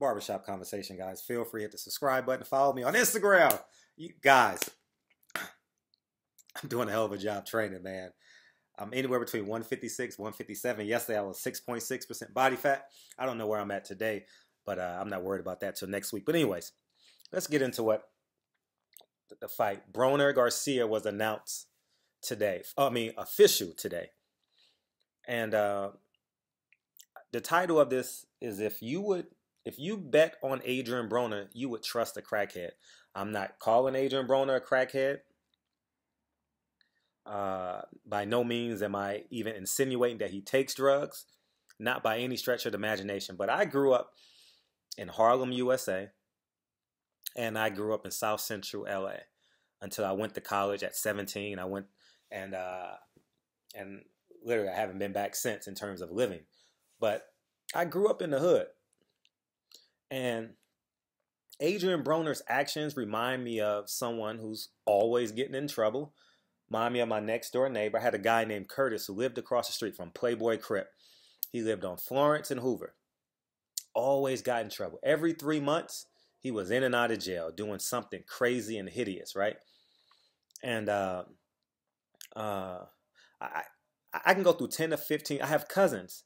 Barbershop conversation, guys. Feel free to hit the subscribe button. Follow me on Instagram. You guys, I'm doing a hell of a job training, man. I'm anywhere between 156, 157. Yesterday, I was 6.6% body fat. I don't know where I'm at today, but I'm not worried about that till next week. But anyways, let's get into what the fight. Broner Garcia was announced today. Official today. And the title of this is if you bet on Adrien Broner, you would trust a crackhead. I'm not calling Adrien Broner a crackhead. By no means am I even insinuating that he takes drugs. Not by any stretch of the imagination. But I grew up in Harlem, USA. And I grew up in South Central LA until I went to college at 17. I went and literally I haven't been back since in terms of living. But I grew up in the hood. And Adrien Broner's actions remind me of someone who's always getting in trouble. Remind me of my next door neighbor. I had a guy named Curtis who lived across the street from Playboy Crip. He lived on Florence and Hoover. Always got in trouble. Every 3 months, he was in and out of jail doing something crazy and hideous, right? And I can go through 10 to 15. I have cousins,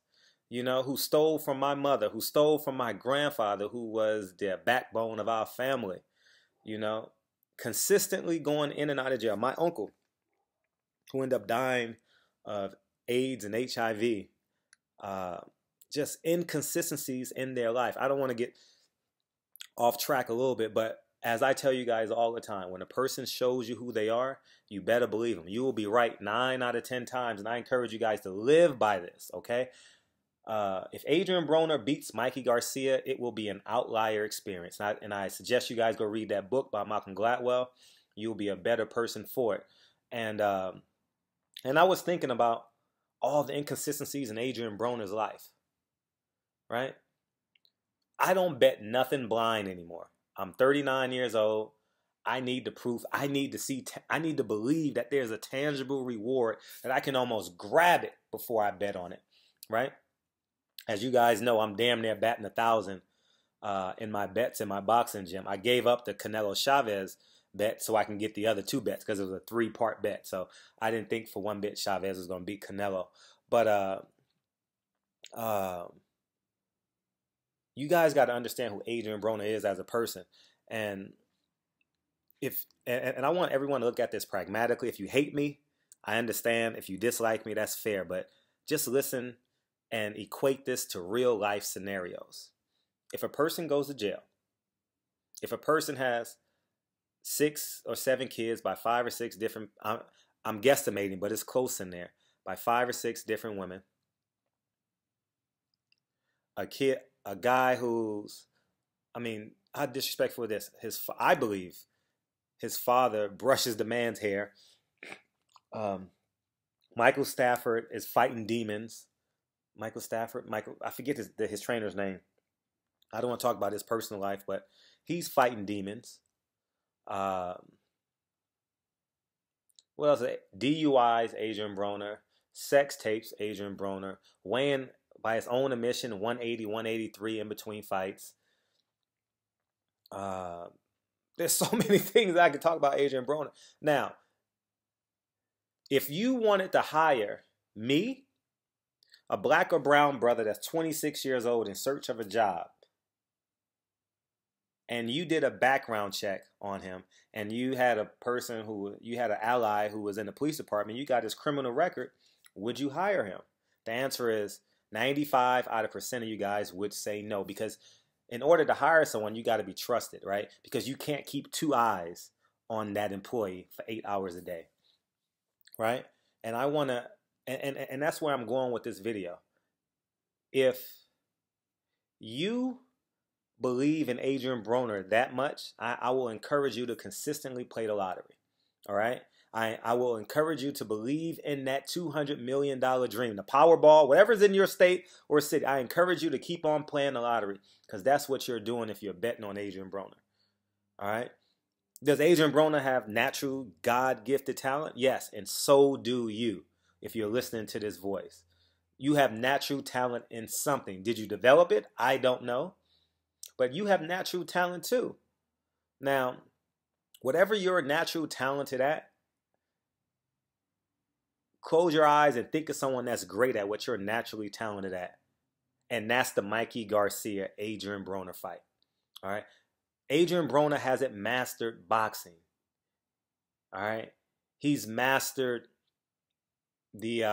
you know, who stole from my mother, who stole from my grandfather, who was the backbone of our family, you know, consistently going in and out of jail. My uncle, who ended up dying of AIDS and HIV, just inconsistencies in their life. I don't want to get off track a little bit, but as I tell you guys all the time, when a person shows you who they are, you better believe them. You will be right 9 out of 10 times, and I encourage you guys to live by this, okay? If Adrien Broner beats Mikey Garcia, it will be an outlier experience. And I suggest you guys go read that book by Malcolm Gladwell. You'll be a better person for it. And I was thinking about all the inconsistencies in Adrien Broner's life, right? I don't bet nothing blind anymore. I'm 39 years old. I need the proof. I need to see. I need to believe that there's a tangible reward that I can almost grab it before I bet on it, right? As you guys know, I'm damn near batting 1,000 in my bets in my boxing gym. I gave up the Canelo Chavez bet so I can get the other 2 bets because it was a 3-part bet. So I didn't think for one bit Chavez was going to beat Canelo. But you guys got to understand who Adrien Broner is as a person. And I want everyone to look at this pragmatically. If you hate me, I understand. If you dislike me, that's fair. But just listen and equate this to real life scenarios. If a person goes to jail, if a person has 6 or 7 kids by 5 or 6 different, I'm guesstimating, but it's close in there, by 5 or 6 different women, a guy who's, how disrespectful is this? I believe his father brushes the man's hair. Michael Stafford is fighting demons. I forget his trainer's name. I don't want to talk about his personal life, but he's fighting demons. What else? DUIs, Adrien Broner. Sex tapes, Adrien Broner. Weighing, by his own admission, 180, 183 in between fights. There's so many things I could talk about Adrien Broner. Now, if you wanted to hire me, a black or brown brother that's 26 years old in search of a job, and you did a background check on him, and you had an ally who was in the police department, you got his criminal record, would you hire him? The answer is 95 out of % of you guys would say no, because in order to hire someone, you got to be trusted, right? Because you can't keep 2 eyes on that employee for 8 hours a day, right? And I want to, and that's where I'm going with this video. If you believe in Adrien Broner that much, I will encourage you to consistently play the lottery, all right? I will encourage you to believe in that $200 million dream, the Powerball, whatever's in your state or city. I encourage you to keep on playing the lottery because that's what you're doing if you're betting on Adrien Broner, all right? Does Adrien Broner have natural God-gifted talent? Yes, and so do you if you're listening to this voice. You have natural talent in something. Did you develop it? I don't know. but you have natural talent too. Now, whatever you're natural talented at, close your eyes and think of someone that's great at what you're naturally talented at. And that's the Mikey Garcia Adrien Broner fight. All right. Adrien Broner hasn't mastered boxing. All right. He's mastered the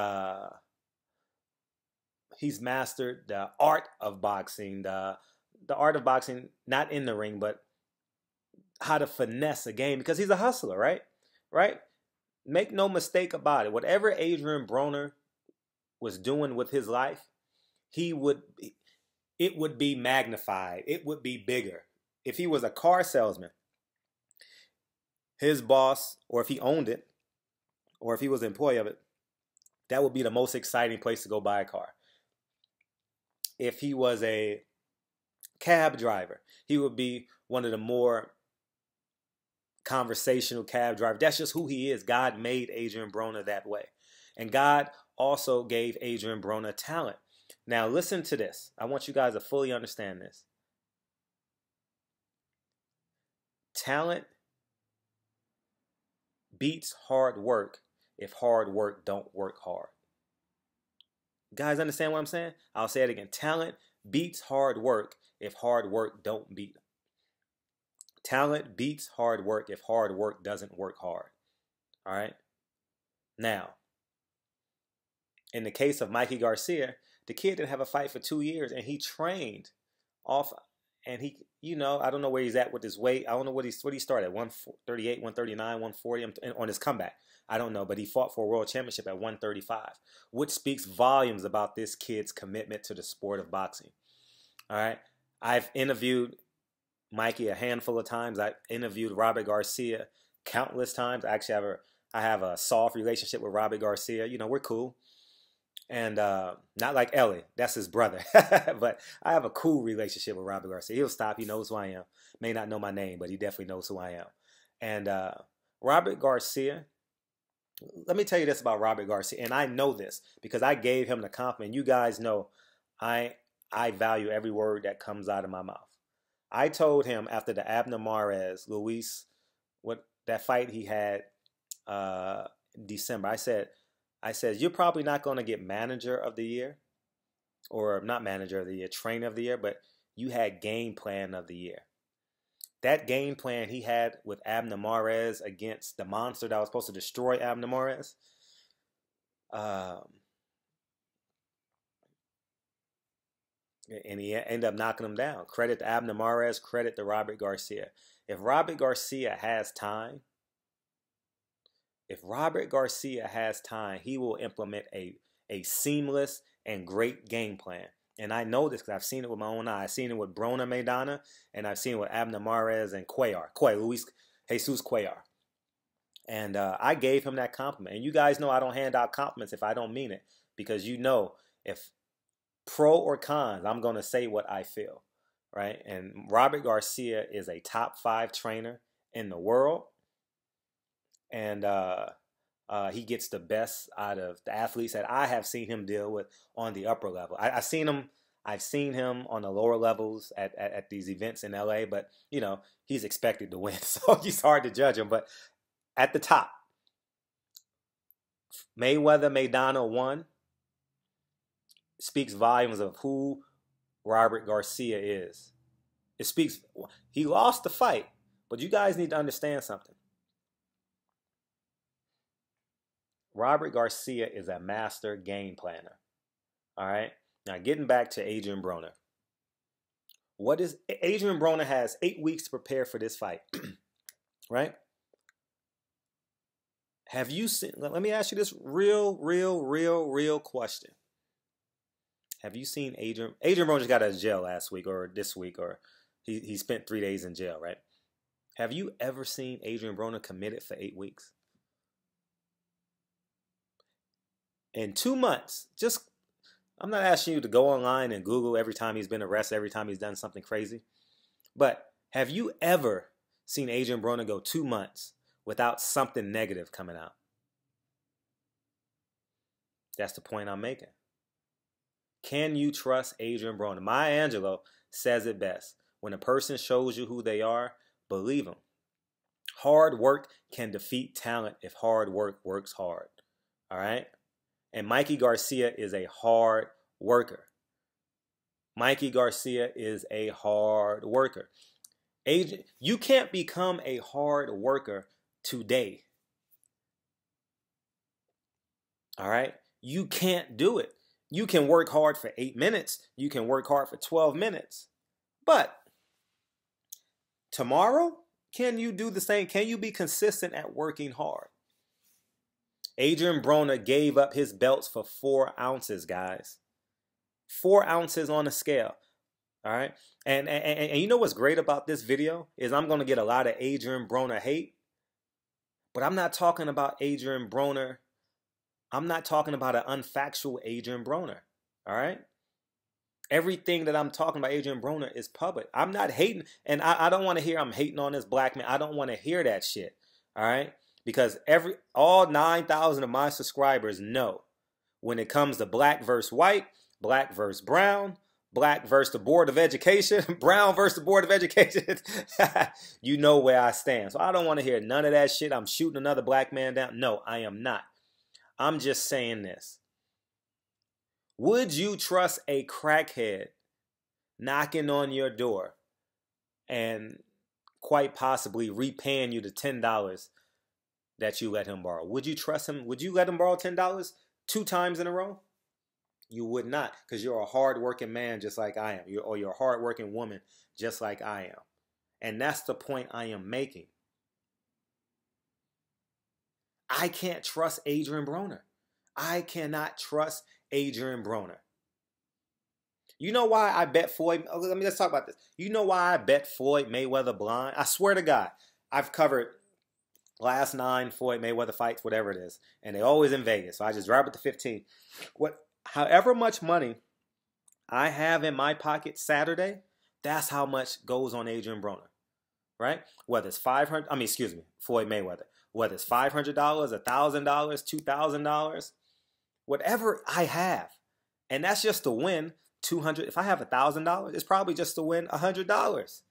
art of boxing, the art of boxing, not in the ring, but how to finesse a game, because he's a hustler, right? Right? Make no mistake about it. Whatever Adrien Broner was doing with his life, it would be magnified. It would be bigger. If he was a car salesman, his boss, or if he owned it, or if he was an employee of it, that would be the most exciting place to go buy a car. If he was a cab driver, he would be one of the more conversational cab drivers. That's just who he is. God made Adrien Broner that way. And God also gave Adrien Broner talent. Now listen to this. I want you guys to fully understand this. Talent beats hard work if hard work don't work hard. Guys, understand what I'm saying? I'll say it again. Talent beats hard work if hard work don't beat. Talent beats hard work if hard work doesn't work hard. All right? Now, in the case of Mikey Garcia, the kid didn't have a fight for 2 years, and he trained off, and he, I don't know where he's at with his weight. I don't know what he started at, 138, 139, 140 on his comeback. I don't know, but he fought for a world championship at 135, which speaks volumes about this kid's commitment to the sport of boxing. All right? I've interviewed Mikey a handful of times. I interviewed Robert Garcia countless times. Actually, I have a soft relationship with Robert Garcia. We're cool. And not like Ellie. That's his brother. But I have a cool relationship with Robert Garcia. He'll stop. He knows who I am. May not know my name, but he definitely knows who I am. And Robert Garcia, let me tell you this about Robert Garcia. And I know this because I gave him the compliment. You guys know I value every word that comes out of my mouth. I told him after the Abner Mares, Luis, that fight he had December, I said, you're probably not going to get manager of the year, or not manager of the year, trainer of the year, but you had game plan of the year. That game plan he had with Abner Mares against the monster that was supposed to destroy Abner Mares, and he ended up knocking him down. Credit to Abner Mares, credit to Robert Garcia. If Robert Garcia has time, he will implement a seamless and great game plan. And I know this because I've seen it with my own eye. I've seen it with Broner Maidana, and I've seen it with Abner Mares and Luis Jesus Cuellar. And I gave him that compliment. And you guys know I don't hand out compliments if I don't mean it, because if pro or cons, I'm going to say what I feel, right? And Robert Garcia is a top 5 trainer in the world. And he gets the best out of the athletes that I have seen him deal with on the upper level. I've seen him on the lower levels at these events in LA, but he's expected to win, so it's hard to judge him. But at the top, Maidana won. Speaks volumes of who Robert Garcia is. He lost the fight, but you guys need to understand something. Robert Garcia is a master game planner. All right? Now, getting back to Adrien Broner. Adrien Broner has 8 weeks to prepare for this fight, right? Have you seen, let me ask you this real question. Have you seen Adrien Broner just got out of jail last week or this week, or he spent 3 days in jail, right? Have you ever seen Adrien Broner committed for 8 weeks? In 2 months, I'm not asking you to go online and Google every time he's been arrested, every time he's done something crazy. But have you ever seen Adrien Broner go 2 months without something negative coming out? That's the point I'm making. Can you trust Adrien Broner? Maya Angelou says it best. When a person shows you who they are, believe them. Hard work can defeat talent if hard work works hard. All right? And Mikey Garcia is a hard worker. Mikey Garcia is a hard worker. You can't become a hard worker today. All right? You can't do it. You can work hard for 8 minutes. You can work hard for 12 minutes. But tomorrow, can you do the same? Can you be consistent at working hard? Adrien Broner gave up his belts for 4 ounces, guys. 4 ounces on a scale. All right? And you know what's great about this video is I'm going to get a lot of Adrien Broner hate. But I'm not talking about Adrien Broner. I'm not talking about an unfactual Adrien Broner. All right? Everything that I'm talking about Adrien Broner is public. I'm not hating. And I don't want to hear I'm hating on this black man. I don't want to hear that shit. All right? Because all 9,000 of my subscribers know when it comes to black versus white, black versus brown, black versus the Board of Education, brown versus the Board of Education, you know where I stand. So I don't want to hear none of that shit. I'm shooting another black man down. No, I am not. I'm just saying this. Would you trust a crackhead knocking on your door and quite possibly repaying you the $10 that you let him borrow? Would you trust him? Would you let him borrow $10 2 times in a row? You would not, because you're a hard-working man just like I am. You're a hard-working woman just like I am. And that's the point I am making. I can't trust Adrien Broner. I cannot trust Adrien Broner. You know why I bet Floyd? Let's talk about this. You know why I bet Floyd Mayweather blind? I swear to God, I've covered last 9 Floyd Mayweather fights, whatever it is, and they're always in Vegas. So I just drive it to 15. However much money I have in my pocket Saturday, that's how much goes on Adrien Broner, right? Whether it's Floyd Mayweather. Whether it's $500, $1,000, $2,000, whatever I have. And that's just to win $200. If I have $1,000, it's probably just to win $100.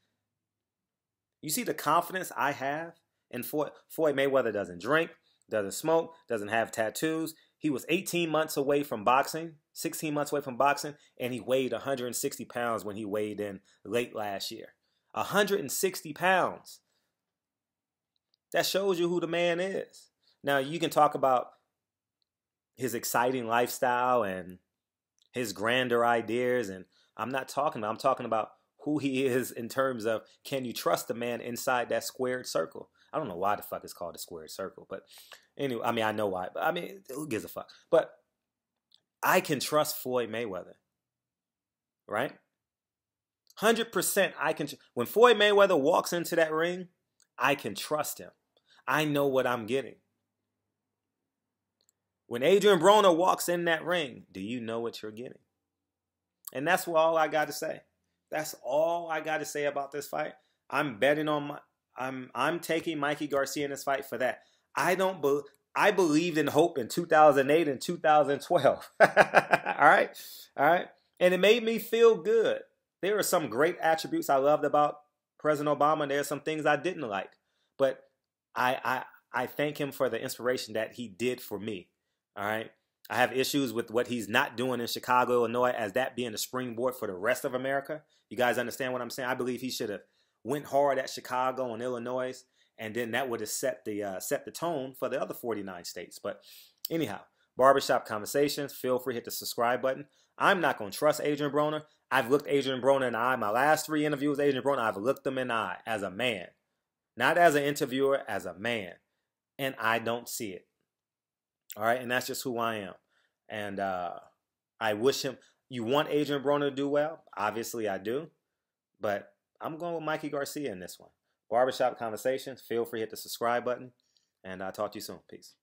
You see the confidence I have in Floyd Mayweather doesn't drink, doesn't smoke, doesn't have tattoos. He was 18 months away from boxing, 16 months away from boxing, and he weighed 160 pounds when he weighed in late last year. 160 pounds. That shows you who the man is. Now, you can talk about his exciting lifestyle and his grander ideas, and I'm talking about who he is in terms of, can you trust the man inside that squared circle? I don't know why the fuck it's called a squared circle, but anyway, I know why, but who gives a fuck? But I can trust Floyd Mayweather, right? 100% I can. When Floyd Mayweather walks into that ring, I can trust him. I know what I'm getting. When Adrien Broner walks in that ring, do you know what you're getting? And that's all I got to say. That's all I got to say about this fight. I'm betting on I'm taking Mikey Garcia in this fight for that. I believed in hope in 2008 and 2012. All right? And it made me feel good. There are some great attributes I loved about President Obama. There are some things I didn't like. But I thank him for the inspiration that he did for me. All right. I have issues with what he's not doing in Chicago, Illinois, as that being a springboard for the rest of America. You guys understand what I'm saying? I believe he should have went hard at Chicago and Illinois, and then that would have set the tone for the other 49 states. But anyhow, Barbershop Conversations. Feel free to hit the subscribe button. I'm not going to trust Adrien Broner. I've looked Adrien Broner in the eye. My last 3 interviews with Adrien Broner, I've looked him in the eye as a man. Not as an interviewer, as a man. And I don't see it. All right? And that's just who I am. And I wish him... You want Adrien Broner to do well? Obviously, I do. But I'm going with Mikey Garcia in this one. Barbershop Conversations. Feel free to hit the subscribe button. And I'll talk to you soon. Peace.